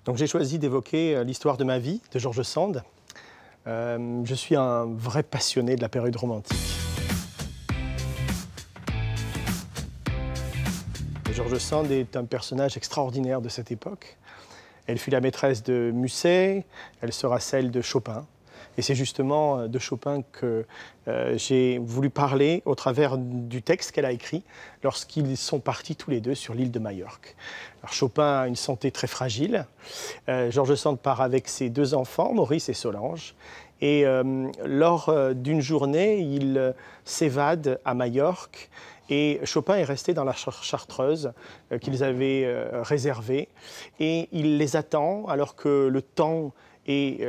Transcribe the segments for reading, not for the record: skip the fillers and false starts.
Donc j'ai choisi d'évoquer l'histoire de ma vie de George Sand. Je suis un vrai passionné de la période romantique. George Sand est un personnage extraordinaire de cette époque. Elle fut la maîtresse de Musset, elle sera celle de Chopin. Et c'est justement de Chopin que j'ai voulu parler au travers du texte qu'elle a écrit lorsqu'ils sont partis tous les deux sur l'île de Majorque. Alors Chopin a une santé très fragile. George Sand part avec ses deux enfants, Maurice et Solange. Et lors d'une journée, il s'évade à Majorque. Et Chopin est resté dans la chartreuse qu'ils avaient réservée. Et il les attend alors que le temps et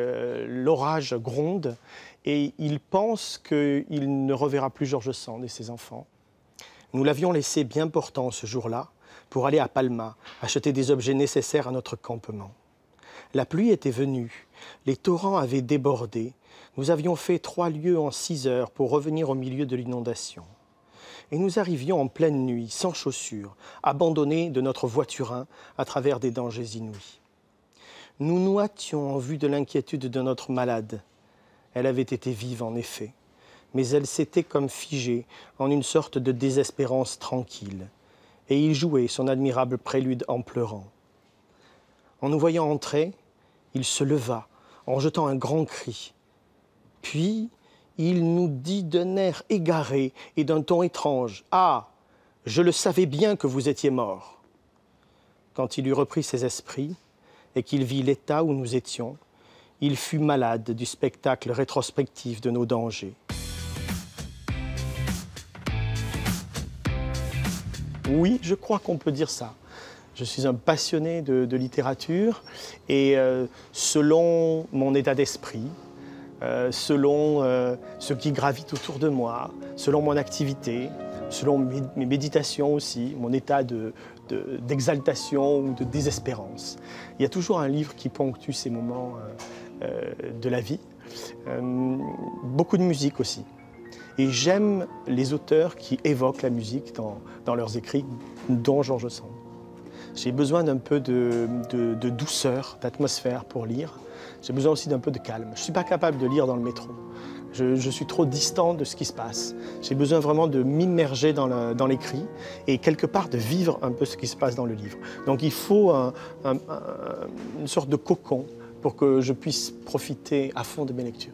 l'orage gronde. Et il pense qu'il ne reverra plus George Sand et ses enfants. Nous l'avions laissé bien portant ce jour-là pour aller à Palma, acheter des objets nécessaires à notre campement. La pluie était venue, les torrents avaient débordé. Nous avions fait 3 lieues en 6 heures pour revenir au milieu de l'inondation. Et nous arrivions en pleine nuit, sans chaussures, abandonnés de notre voiturin à travers des dangers inouïs. Nous nous hâtions en vue de l'inquiétude de notre malade. Elle avait été vive en effet, mais elle s'était comme figée en une sorte de désespérance tranquille. Et il jouait son admirable prélude en pleurant. En nous voyant entrer, il se leva en jetant un grand cri. Puis, il nous dit d'un air égaré et d'un ton étrange « Ah, je le savais bien que vous étiez mort !» Quand il eut repris ses esprits et qu'il vit l'état où nous étions, il fut malade du spectacle rétrospectif de nos dangers. Oui, je crois qu'on peut dire ça. Je suis un passionné de littérature et selon mon état d'esprit, selon ce qui gravite autour de moi, selon mon activité, selon mes méditations aussi, mon état d'exaltation ou de désespérance. Il y a toujours un livre qui ponctue ces moments de la vie. Beaucoup de musique aussi. Et j'aime les auteurs qui évoquent la musique dans leurs écrits, dont George Sand. J'ai besoin d'un peu de douceur, d'atmosphère pour lire. J'ai besoin aussi d'un peu de calme. Je ne suis pas capable de lire dans le métro. Je suis trop distant de ce qui se passe. J'ai besoin vraiment de m'immerger dans l'écrit et quelque part de vivre un peu ce qui se passe dans le livre. Donc il faut une sorte de cocon pour que je puisse profiter à fond de mes lectures.